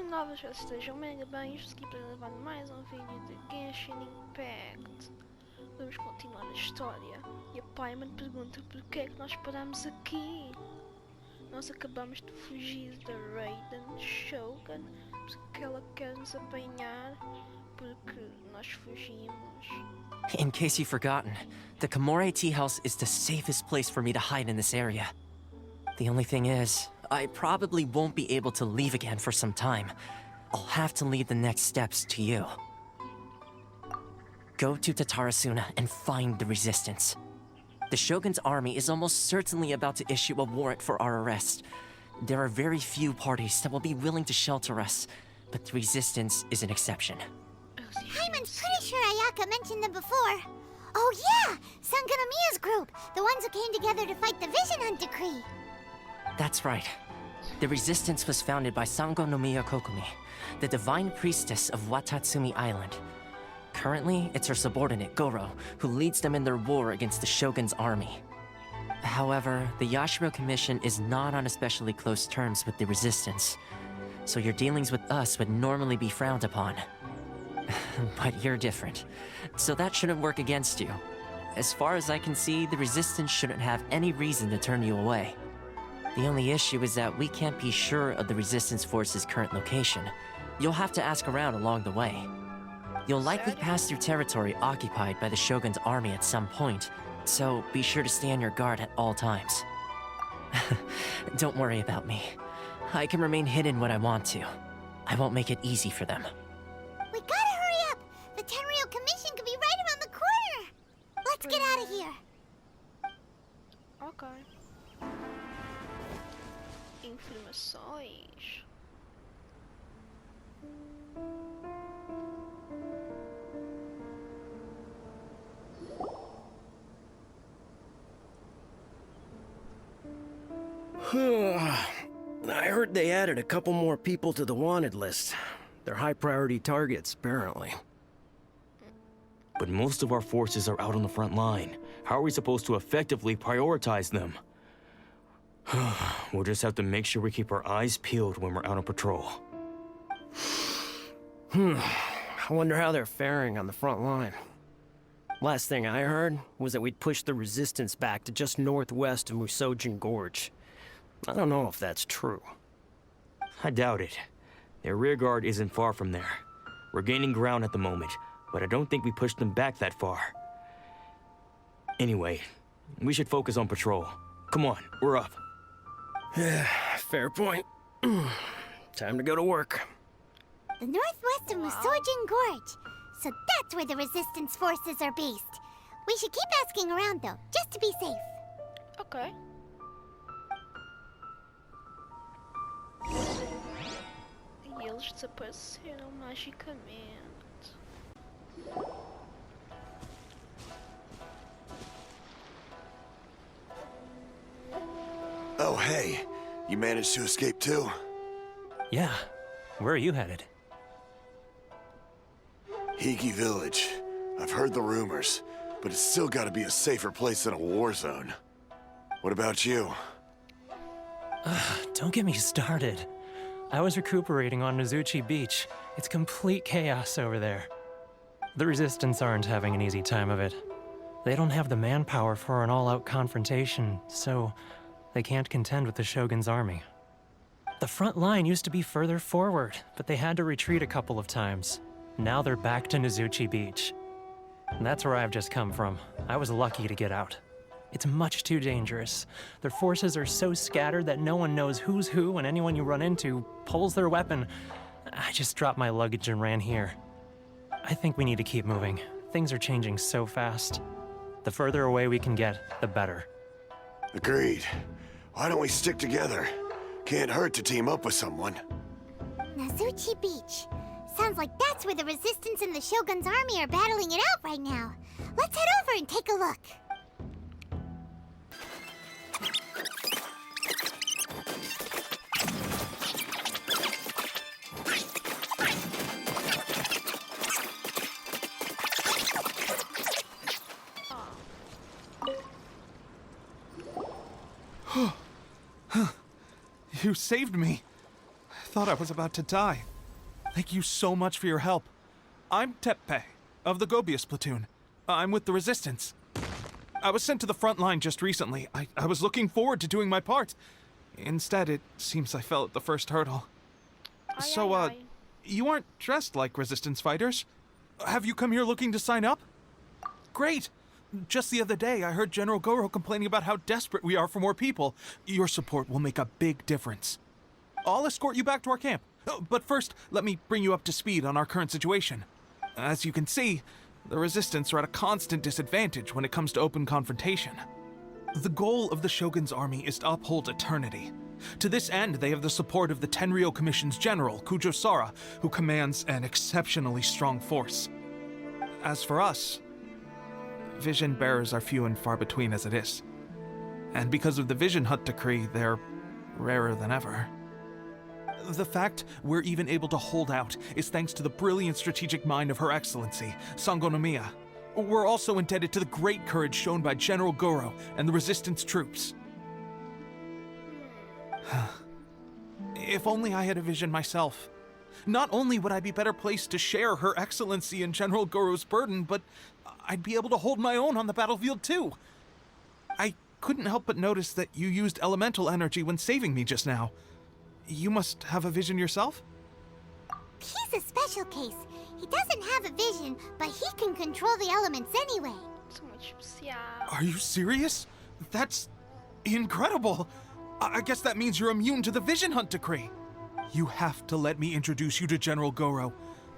novas já estejam mega bem. Estou aqui para gravar mais um vídeo de Genshin Impact. Vamos continuar a história. E a Paimon pergunta porque é que nós paramos aqui. Nós acabamos de fugir da Raiden Shogun porque ela quer nos apanhar porque nós fugimos. In case you've forgotten, the Komore Tea House is the safest place for me to hide in this area. The only thing is, I probably won't be able to leave again for some time. I'll have to leave the next steps to you. Go to Tatarasuna and find the resistance. The Shogun's army is almost certainly about to issue a warrant for our arrest. There are very few parties that will be willing to shelter us, but the resistance is an exception. Paimon's pretty sure Ayaka mentioned them before. Oh yeah! Sangonomiya's group! The ones who came together to fight the Vision Hunt Decree! That's right. The resistance was founded by Sango no Miya Kokumi, the divine priestess of Watatsumi Island. Currently, it's her subordinate, Goro, who leads them in their war against the Shogun's army. However, the Yashiro Commission is not on especially close terms with the resistance, so your dealings with us would normally be frowned upon. But you're different, so that shouldn't work against you. As far as I can see, the resistance shouldn't have any reason to turn you away. The only issue is that we can't be sure of the Resistance Force's current location. You'll have to ask around along the way. You'll likely pass through territory occupied by the Shogun's army at some point, so be sure to stay on your guard at all times. Don't worry about me. I can remain hidden when I want to. I won't make it easy for them. We gotta hurry up! The Tenryou Commission could be right around the corner! Let's get out of here! Ok. Informações. I heard they added a couple more people to the wanted list. They're high-priority targets, apparently. But most of our forces are out on the front line. How are we supposed to effectively prioritize them? We'll just have to make sure we keep our eyes peeled when we're out on patrol. I wonder how they're faring on the front line. Last thing I heard was that we'd pushed the resistance back to just northwest of Musojin Gorge. I don't know if that's true. I doubt it. Their rearguard isn't far from there. We're gaining ground at the moment, but I don't think we pushed them back that far. Anyway, we should focus on patrol. Come on, we're up. Yeah, fair point. Time to go to work. The northwest of Musojin Gorge. So that's where the Resistance forces are based. We should keep asking around though, just to be safe. Ok. E eles desapareceram magicamente. Oh, hey. You managed to escape too? Yeah. Where are you headed? Fugi Village. I've heard the rumors, but it's still gotta be a safer place than a war zone. What about you? Don't get me started. I was recuperating on Nozuchi Beach. It's complete chaos over there. The Resistance aren't having an easy time of it. They don't have the manpower for an all-out confrontation, so they can't contend with the Shogun's army. The front line used to be further forward, but they had to retreat a couple of times. Now they're back to Nozuchi Beach. That's where I've just come from. I was lucky to get out. It's much too dangerous. Their forces are so scattered that no one knows who's who, and anyone you run into pulls their weapon. I just dropped my luggage and ran here. I think we need to keep moving. Things are changing so fast. The further away we can get, the better. Agreed. Why don't we stick together? Can't hurt to team up with someone. Nozuchi Beach. Sounds like that's where the Resistance and the Shogun's army are battling it out right now. Let's head over and take a look. You saved me. thought I was about to die. Thank you so much for your help. I'm Tepe, of the Gobius platoon. I'm with the Resistance. I was sent to the front line just recently. I was looking forward to doing my part. Instead, it seems I fell at the first hurdle. You aren't dressed like Resistance fighters. Have you come here looking to sign up? Great! Just the other day, I heard General Goro complaining about how desperate we are for more people. Your support will make a big difference. I'll escort you back to our camp. But first, let me bring you up to speed on our current situation. As you can see, the Resistance are at a constant disadvantage when it comes to open confrontation. The goal of the Shogun's army is to uphold eternity. To this end, they have the support of the Tenryou Commission's general, Kujo Sara, who commands an exceptionally strong force. As for us, vision bearers are few and far between as it is. And because of the Vision Hut decree, they're rarer than ever. The fact we're even able to hold out is thanks to the brilliant strategic mind of Her Excellency, Sango no Miya. We're also indebted to the great courage shown by General Goro and the Resistance troops. If only I had a vision myself. Not only would I be better placed to share Her Excellency and General Goro's burden, but I'd be able to hold my own on the battlefield too. I couldn't help but notice that you used elemental energy when saving me just now. You must have a vision yourself? He's a special case. He doesn't have a vision, but he can control the elements anyway. Are you serious? That's incredible. I guess that means you're immune to the Vision Hunt decree. You have to let me introduce you to General Goro.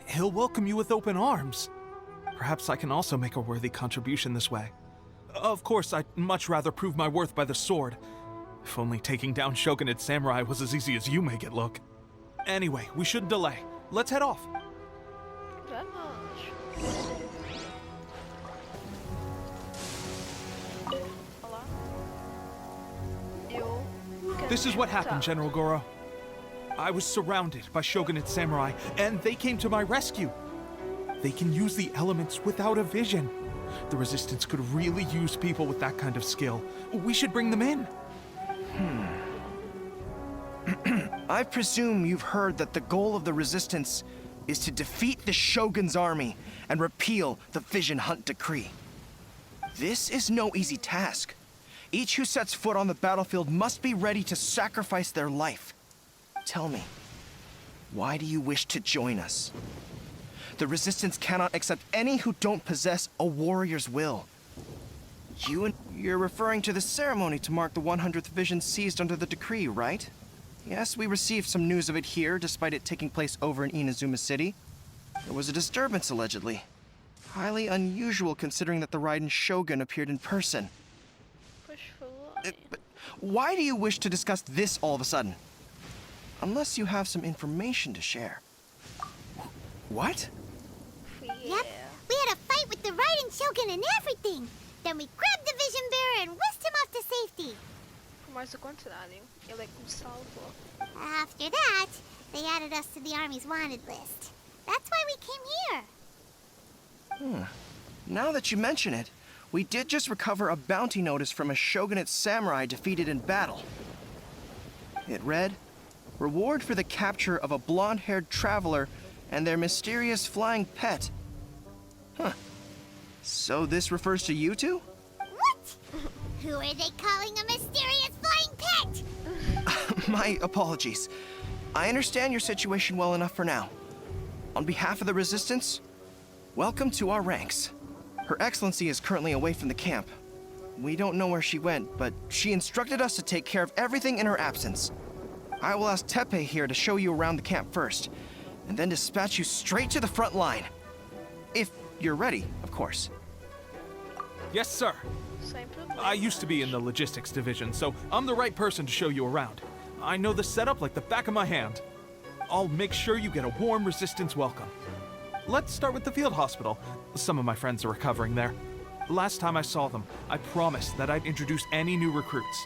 He'll welcome you with open arms. Perhaps I can also make a worthy contribution this way. Of course, I'd much rather prove my worth by the sword. If only taking down Shogunate samurai was as easy as you make it look. Anyway, we shouldn't delay. Let's head off. This is what happened, General Goro. I was surrounded by Shogunate samurai, and they came to my rescue. They can use the elements without a vision. The Resistance could really use people with that kind of skill. We should bring them in. I presume you've heard that the goal of the Resistance is to defeat the Shogun's army and repeal the Vision Hunt decree. This is no easy task. Each who sets foot on the battlefield must be ready to sacrifice their life. Tell me, why do you wish to join us? The Resistance cannot accept any who don't possess a warrior's will. You're referring to the ceremony to mark the 100th vision seized under the decree, right? Yes, we received some news of it here, despite it taking place over in Inazuma City. There was a disturbance, allegedly. Highly unusual considering that the Raiden Shogun appeared in person. But why do you wish to discuss this all of a sudden? Unless you have some information to share. What? Yep, we had a fight with the Raiden Shogun and everything. Then we grabbed the Vision Bearer and whisked him off to safety. After that, they added us to the Army's wanted list. That's why we came here. Now that you mention it, we did just recover a bounty notice from a Shogunate samurai defeated in battle. It read, "Reward for the capture of a blonde-haired traveler and their mysterious flying pet." So this refers to you two? What? Who are they calling a mysterious flying pet? My apologies. I understand your situation well enough for now. On behalf of the Resistance, welcome to our ranks. Her Excellency is currently away from the camp. We don't know where she went, but she instructed us to take care of everything in her absence. I will ask Tepe here to show you around the camp first, and then dispatch you straight to the front line. If you're ready, of course. Yes, sir. I used to be in the logistics division, so I'm the right person to show you around. I know the setup like the back of my hand. I'll make sure you get a warm Resistance welcome. Let's start with the field hospital. Some of my friends are recovering there. Last time I saw them, I promised that I'd introduce any new recruits.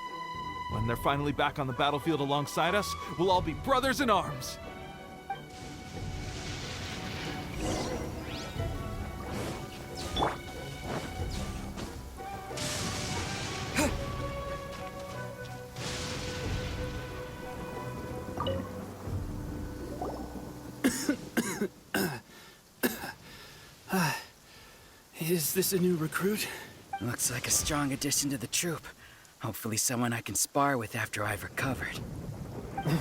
When they're finally back on the battlefield alongside us, we'll all be brothers in arms. Is this a new recruit? Looks like a strong addition to the troop. Hopefully someone I can spar with after I've recovered.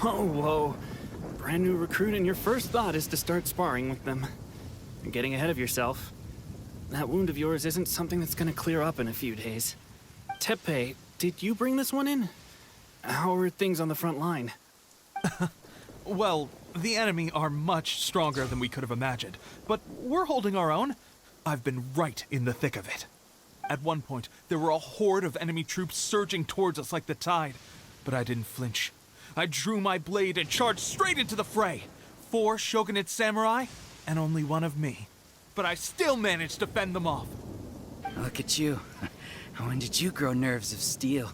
Whoa, whoa. Brand new recruit and your first thought is to start sparring with them. You're getting ahead of yourself. That wound of yours isn't something that's gonna clear up in a few days. Tepe, did you bring this one in? How are things on the front line? Well, the enemy are much stronger than we could have imagined, but we're holding our own. I've been right in the thick of it. At one point, there were a horde of enemy troops surging towards us like the tide, but I didn't flinch. I drew my blade and charged straight into the fray. 4 shogunate samurai, and only 1 of me. But I still managed to fend them off. Look at you. When did you grow nerves of steel?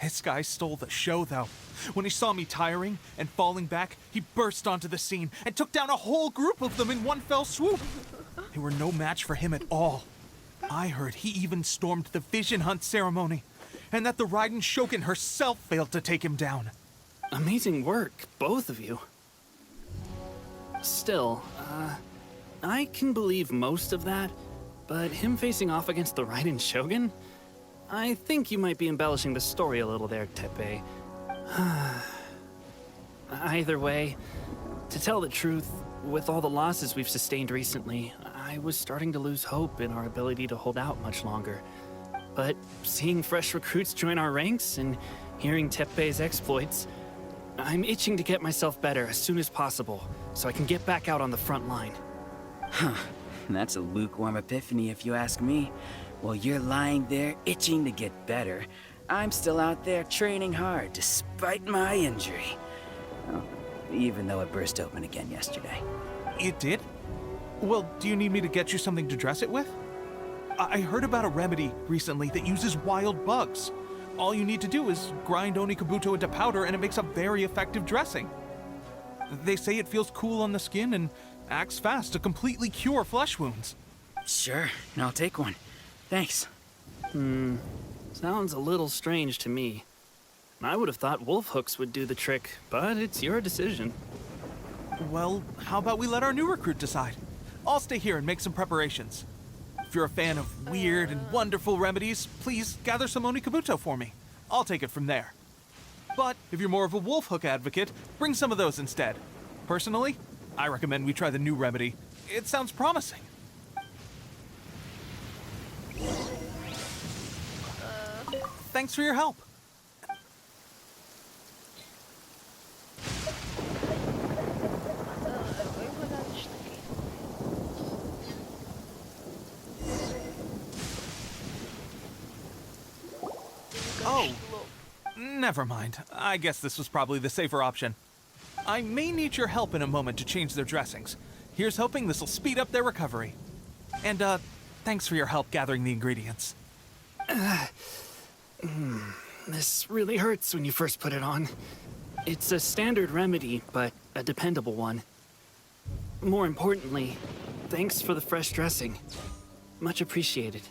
This guy stole the show, though. When he saw me tiring and falling back, he burst onto the scene and took down a whole group of them in one fell swoop. They were no match for him at all. I heard he even stormed the vision hunt ceremony, and that the Raiden Shogun herself failed to take him down. Amazing work, both of you. Still, I can believe most of that, but him facing off against the Raiden Shogun? I think you might be embellishing the story a little there, Tepe. Either way, to tell the truth, with all the losses we've sustained recently, I was starting to lose hope in our ability to hold out much longer. But seeing fresh recruits join our ranks and hearing Tepe's exploits, I'm itching to get myself better as soon as possible, so I can get back out on the front line. Huh. That's a lukewarm epiphany if you ask me. While you're lying there itching to get better, I'm still out there training hard despite my injury. Oh, even though it burst open again yesterday. It did? Well, do you need me to get you something to dress it with? I heard about a remedy recently that uses wild bugs. All you need to do is grind Onikabuto into powder and it makes a very effective dressing. They say it feels cool on the skin and acts fast to completely cure flesh wounds. Sure, I'll take one. Thanks. Sounds a little strange to me. I would have thought wolf hooks would do the trick, but it's your decision. Well, how about we let our new recruit decide? I'll stay here and make some preparations. If you're a fan of weird and wonderful remedies, please gather some Onikabuto for me. I'll take it from there. But if you're more of a wolf hook advocate, bring some of those instead. Personally, I recommend we try the new remedy. It sounds promising. Thanks for your help. Oh, never mind. I guess this was probably the safer option. I may need your help in a moment to change their dressings. Here's hoping this'll speed up their recovery. And, thanks for your help gathering the ingredients. This really hurts when you first put it on. It's a standard remedy, but a dependable one. More importantly, thanks for the fresh dressing. Much appreciated.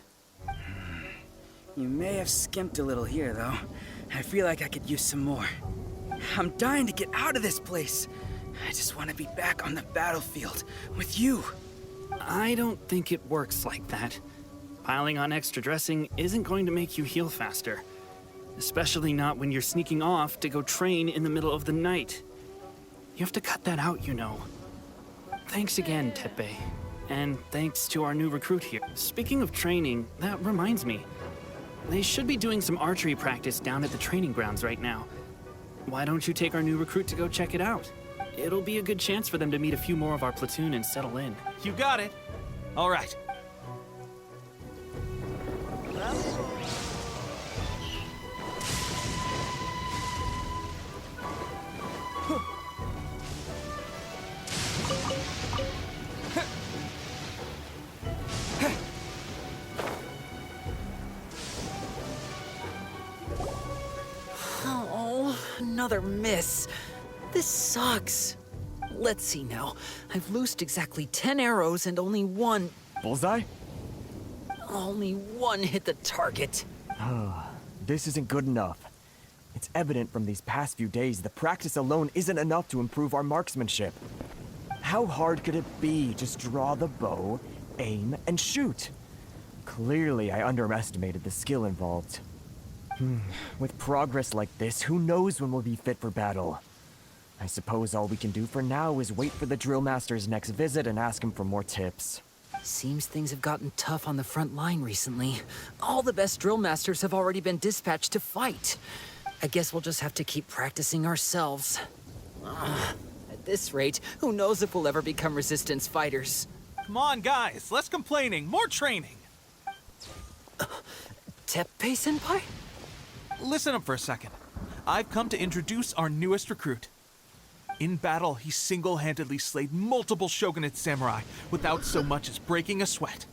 You may have skimped a little here, though. I feel like I could use some more. I'm dying to get out of this place. I just want to be back on the battlefield with you. I don't think it works like that. Piling on extra dressing isn't going to make you heal faster. Especially not when you're sneaking off to go train in the middle of the night. You have to cut that out, you know. Thanks again, Tepe. And thanks to our new recruit here. Speaking of training, that reminds me. They should be doing some archery practice down at the training grounds right now. Why don't you take our new recruit to go check it out? It'll be a good chance for them to meet a few more of our platoon and settle in. You got it. All right. Oh, another miss. This sucks. Let's see now. I've loosed exactly 10 arrows and only one... Bullseye? Only one hit the target. This isn't good enough. It's evident from these past few days that practice alone isn't enough to improve our marksmanship. How hard could it be? Just draw the bow, aim, and shoot. Clearly, I underestimated the skill involved. With progress like this, who knows when we'll be fit for battle? I suppose all we can do for now is wait for the drill master's next visit and ask him for more tips. Seems things have gotten tough on the front line recently. All the best drill masters have already been dispatched to fight. I guess we'll just have to keep practicing ourselves. At this rate, who knows if we'll ever become resistance fighters. Come on, guys, less complaining, more training. Teppei-senpai? Listen up for a second. I've come to introduce our newest recruit. In battle, he single-handedly slayed multiple shogunate samurai without so much as breaking a sweat.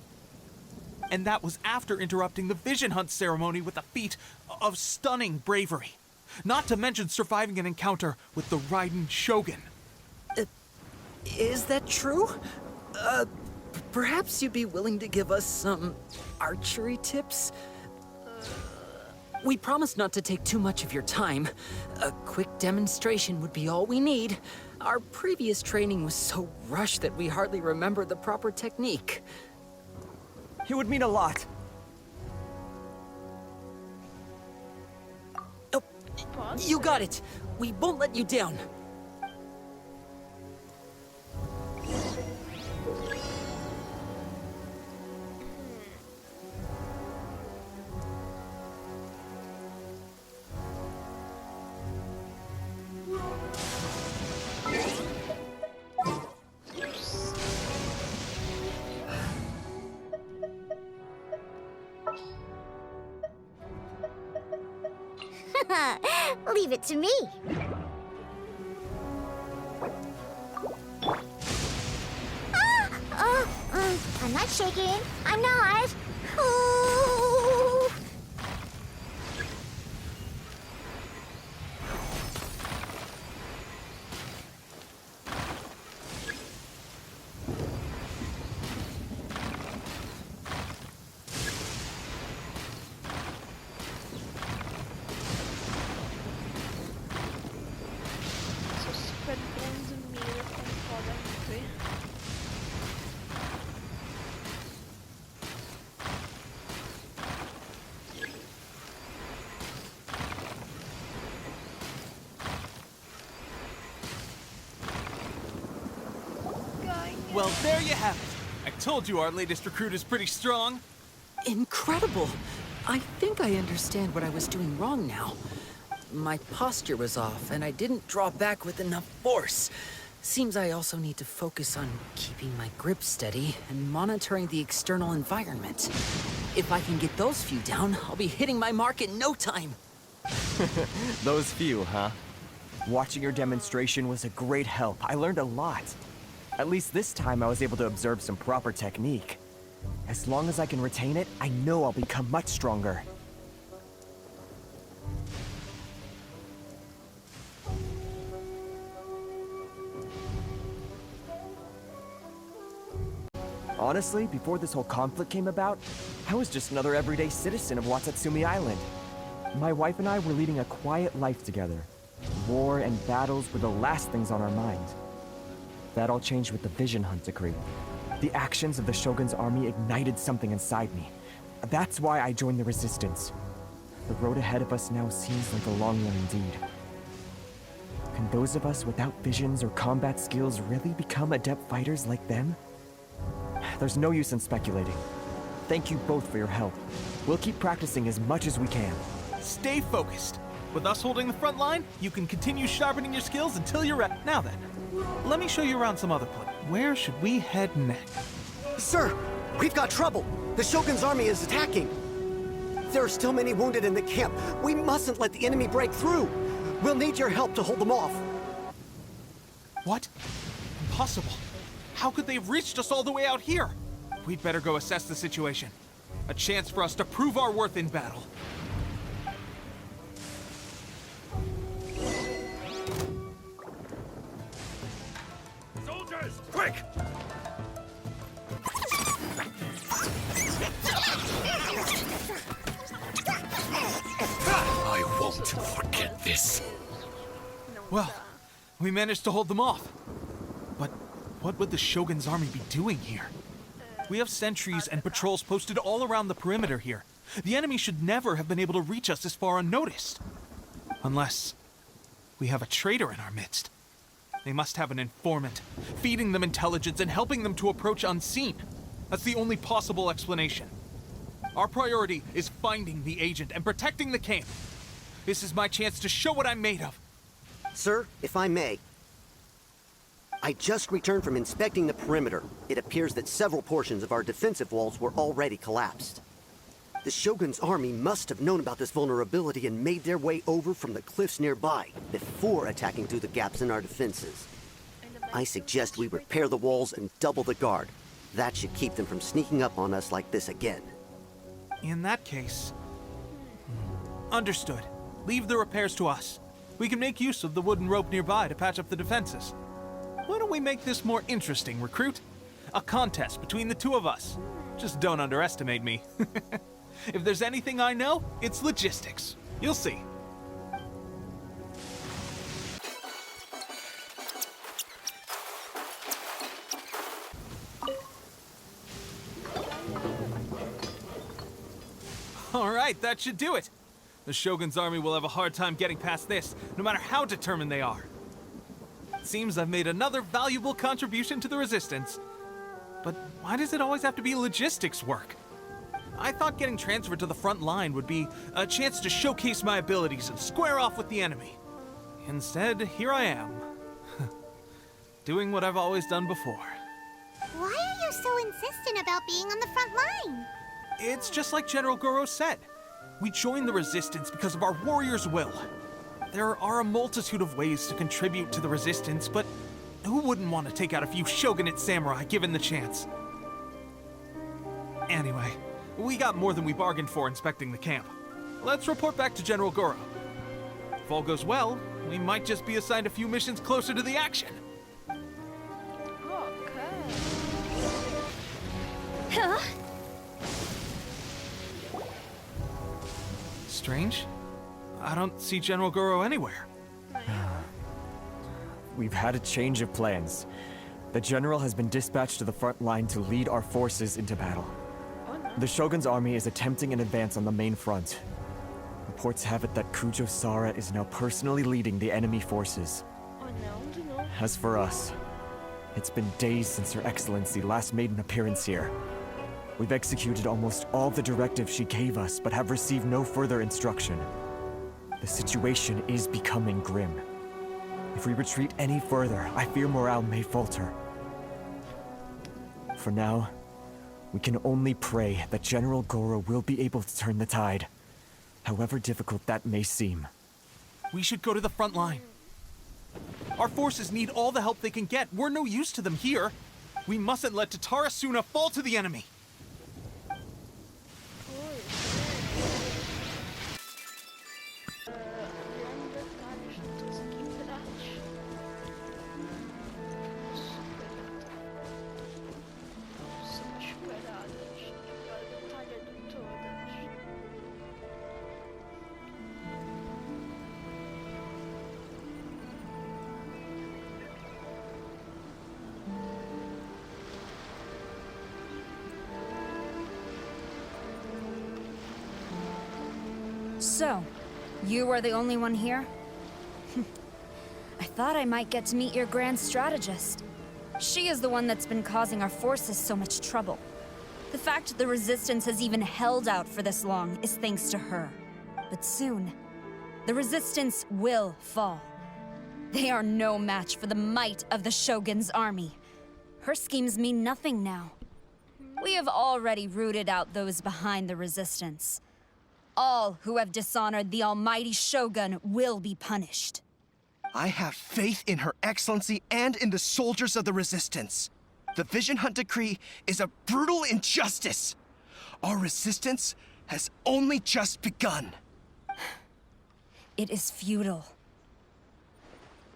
And that was after interrupting the vision hunt ceremony with a feat of stunning bravery. Not to mention surviving an encounter with the Raiden Shogun. Is that true? Perhaps you'd be willing to give us some archery tips? We promise not to take too much of your time. A quick demonstration would be all we need. Our previous training was so rushed that we hardly remember the proper technique. It would mean a lot. Oh, you got it. We won't let you down. Leave it to me. I'm not shaking. I'm not. Ooh. Sou super bons em mira, como podem ver. Well, there you have it. I told you our latest recruit is pretty strong. Incredible! I think I understand what I was doing wrong now. My posture was off, and I didn't draw back with enough force. Seems I also need to focus on keeping my grip steady and monitoring the external environment. If I can get those few down, I'll be hitting my mark in no time. Those few, huh? Watching your demonstration was a great help. I learned a lot. At least this time I was able to observe some proper technique. As long as I can retain it, I know I'll become much stronger. Honestly, before this whole conflict came about, I was just another everyday citizen of Watatsumi Island. My wife and I were leading a quiet life together. War and battles were the last things on our mind. That all changed with the Vision Hunt decree. The actions of the Shogun's army ignited something inside me. That's why I joined the Resistance. The road ahead of us now seems like a long one indeed. Can those of us without visions or combat skills really become adept fighters like them? There's no use in speculating. Thank you both for your help. We'll keep practicing as much as we can. Stay focused. With us holding the front line, you can continue sharpening your skills until you're ready. Now then, let me show you around some other place. Where should we head next? Sir, we've got trouble. The Shogun's army is attacking. There are still many wounded in the camp. We mustn't let the enemy break through. We'll need your help to hold them off. What? Impossible. How could they have reached us all the way out here? We'd better go assess the situation. A chance for us to prove our worth in battle. Soldiers, quick! I won't forget this. Well, we managed to hold them off. But What would the Shogun's army be doing here? We have sentries and patrols posted all around the perimeter here. The enemy should never have been able to reach us this far unnoticed. Unless we have a traitor in our midst. They must have an informant, feeding them intelligence and helping them to approach unseen. That's the only possible explanation. Our priority is finding the agent and protecting the camp. This is my chance to show what I'm made of. Sir, if I may. I just returned from inspecting the perimeter. It appears that several portions of our defensive walls were already collapsed. The Shogun's army must have known about this vulnerability and made their way over from the cliffs nearby before attacking through the gaps in our defenses. I suggest we repair the walls and double the guard. That should keep them from sneaking up on us like this again. In that case... Understood. Leave the repairs to us. We can make use of the wooden rope nearby to patch up the defenses. Why don't we make this more interesting, recruit? A contest between the two of us. Just don't underestimate me. If there's anything I know, it's logistics. You'll see. All right, that should do it. The Shogun's army will have a hard time getting past this, no matter how determined they are. It seems I've made another valuable contribution to the Resistance. But why does it always have to be logistics work? I thought getting transferred to the front line would be a chance to showcase my abilities and square off with the enemy. Instead, here I am. Doing what I've always done before. Why are you so insistent about being on the front line? It's just like General Goro said. We joined the Resistance because of our warrior's will. There are a multitude of ways to contribute to the Resistance, but who wouldn't want to take out a few shogunate samurai given the chance? Anyway, we got more than we bargained for inspecting the camp. Let's report back to General Goro. If all goes well, we might just be assigned a few missions closer to the action. Huh? Strange. I don't see General Goro anywhere. We've had a change of plans. The general has been dispatched to the front line to lead our forces into battle. The Shogun's army is attempting an advance on the main front. Reports have it that Kujo Sara is now personally leading the enemy forces. As for us, it's been days since Her Excellency last made an appearance here. We've executed almost all the directives she gave us, but have received no further instruction. The situation is becoming grim. If we retreat any further, I fear morale may falter. For now, we can only pray that General Goro will be able to turn the tide, however difficult that may seem. We should go to the front line. Our forces need all the help they can get. We're no use to them here. We mustn't let Tatara Suna fall to the enemy. So, you are the only one here? I thought I might get to meet your grand strategist. She is the one that's been causing our forces so much trouble. The fact the Resistance has even held out for this long is thanks to her. But soon, the Resistance will fall. They are no match for the might of the Shogun's army. Her schemes mean nothing now. We have already rooted out those behind the Resistance. All who have dishonored the almighty Shogun will be punished. I have faith in Her Excellency and in the soldiers of the Resistance. The Vision Hunt Decree is a brutal injustice. Our resistance has only just begun. It is futile.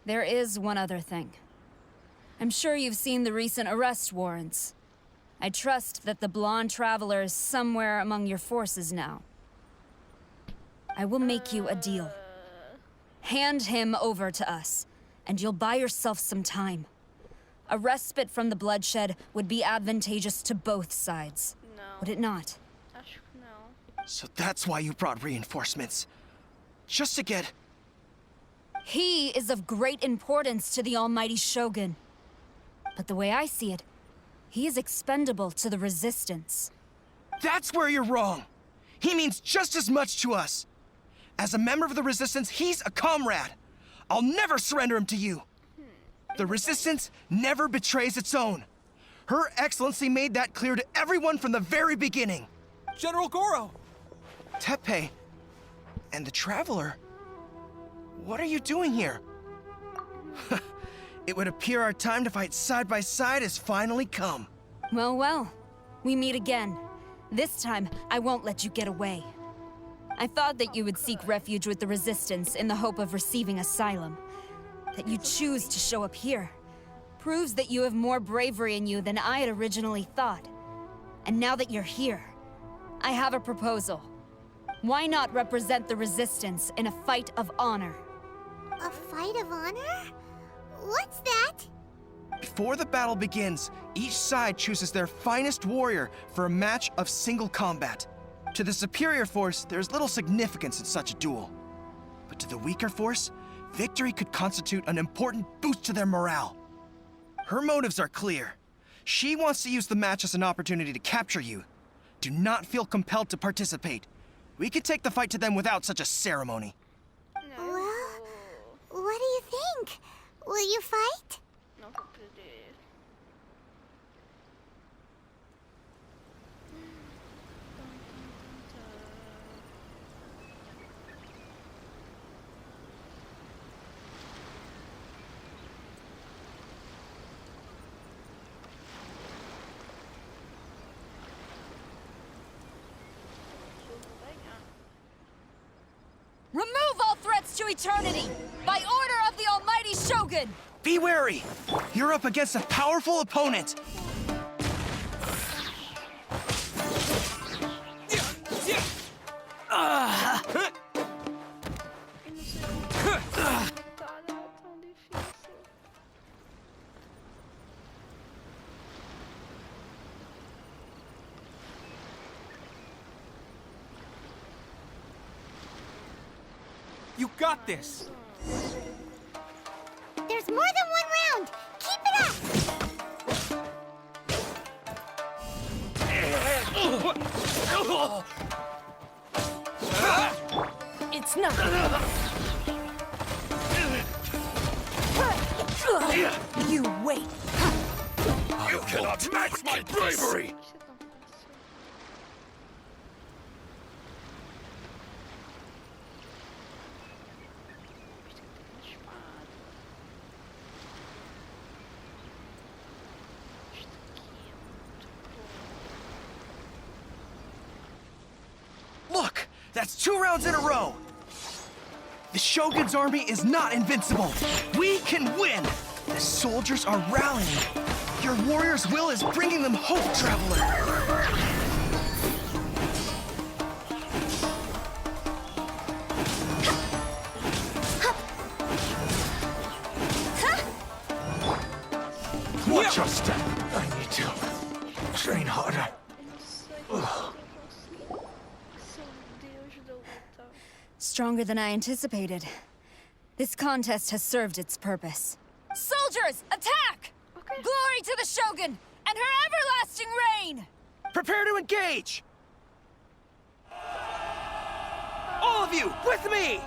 There is one other thing. I'm sure you've seen the recent arrest warrants. I trust that the blonde traveler is somewhere among your forces now. I will make you a deal. Hand him over to us, and you'll buy yourself some time. A respite from the bloodshed would be advantageous to both sides. No. Would it not? Acho que não. So that's why you brought reinforcements. Just to get... He is of great importance to the almighty Shogun. But the way I see it, he is expendable to the Resistance. That's where you're wrong. He means just as much to us. As a member of the Resistance, he's a comrade. I'll never surrender him to you. The Resistance never betrays its own. Her Excellency made that clear to everyone from the very beginning. General Goro! Teppei and the Traveler. What are you doing here? It would appear our time to fight side by side has finally come. Well, well. We meet again. This time, I won't let you get away. I thought that you would seek refuge with the Resistance in the hope of receiving asylum. That you choose to show up here proves that you have more bravery in you than I had originally thought. And now that you're here, I have a proposal. Why not represent the Resistance in a fight of honor? A fight of honor? What's that? Before the battle begins, each side chooses their finest warrior for a match of single combat. To the superior force, there's little significance in such a duel. But to the weaker force, victory could constitute an important boost to their morale. Her motives are clear. She wants to use the match as an opportunity to capture you. Do not feel compelled to participate. We could take the fight to them without such a ceremony. Well, what do you think? Will you fight? Não vou perder. Remove all threats to eternity! By order of the almighty Shogun! Be wary! You're up against a powerful opponent! You got this! There's more than one round! Keep it up! It's not. You wait. You cannot match my bravery! Look! That's 2 rounds in a row! The Shogun's army is not invincible! We can win! The soldiers are rallying! Your warrior's will is bringing them hope, Traveler! Watch your step! I need to train harder. Stronger than I anticipated. This contest has served its purpose. Soldiers, attack! Glory to the Shogun and her everlasting reign! Prepare to engage! All of you, with me!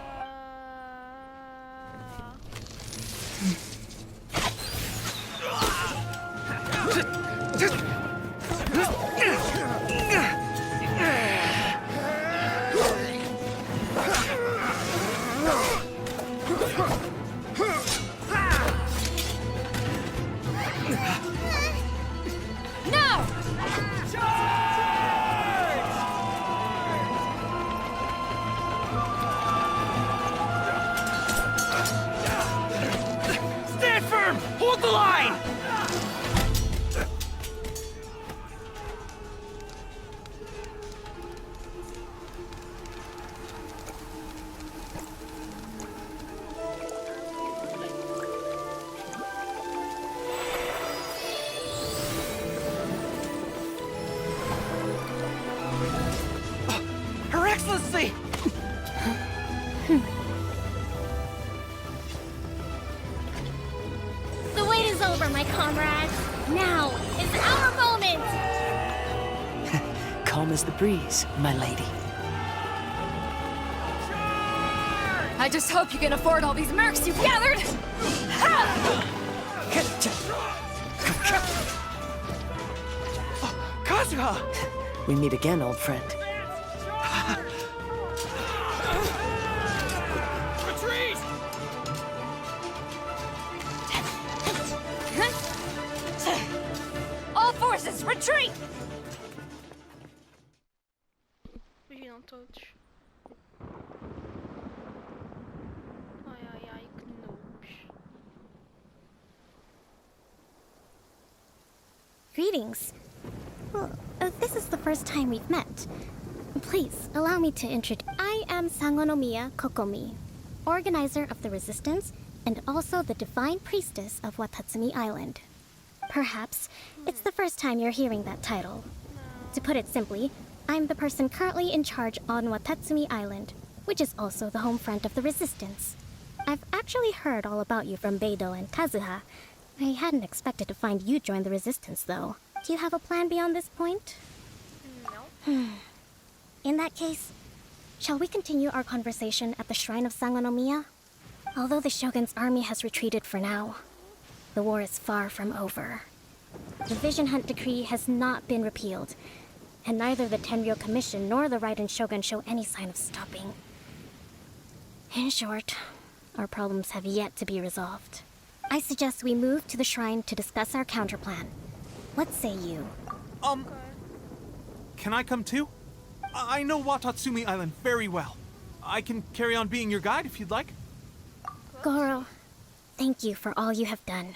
Stand firm! Hold the line! as the breeze, my lady. I just hope you can afford all these mercs you've gathered! Kazuha! We meet again, old friend. Retreat! All forces, retreat! Vigiam todos. Ai ai ai, que noobs. Greetings. Well, this is the first time we've met. Please, allow me to introduce... I am Sangonomiya Kokomi, organizer of the Resistance and also the Divine Priestess of Watatsumi Island. Perhaps it's the first time you're hearing that title. To put it simply, I'm the person currently in charge on Watatsumi Island, which is also the home front of the Resistance. I've actually heard all about you from Beidou and Kazuha. I hadn't expected to find you join the Resistance, though. Do you have a plan beyond this point? No. In that case, shall we continue our conversation at the Shrine of Sangonomiya? Although the Shogun's army has retreated for now, the war is far from over. The Vision Hunt Decree has not been repealed, and neither the Tenryo Commission nor the Raiden Shogun show any sign of stopping. In short, our problems have yet to be resolved. I suggest we move to the shrine to discuss our counterplan. What say you? Can I come too? I know Watatsumi Island very well. I can carry on being your guide if you'd like. Goro, thank you for all you have done.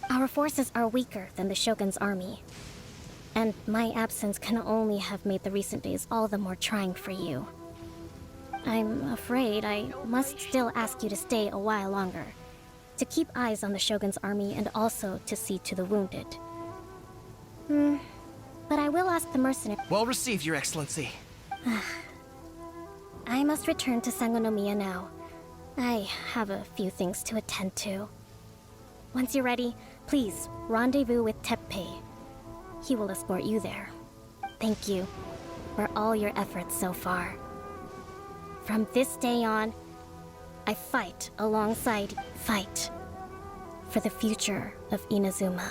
Our forces are weaker than the Shogun's army, and my absence can only have made the recent days all the more trying for you. I'm afraid I must still ask you to stay a while longer, to keep eyes on the Shogun's army and also to see to the wounded. But I will ask the mercenary. Well received, Your Excellency. I must return to Sangonomiya now. I have a few things to attend to. Once you're ready, please rendezvous with Teppei. He will escort you there. Thank you for all your efforts so far. From this day on, I fight for the future of Inazuma.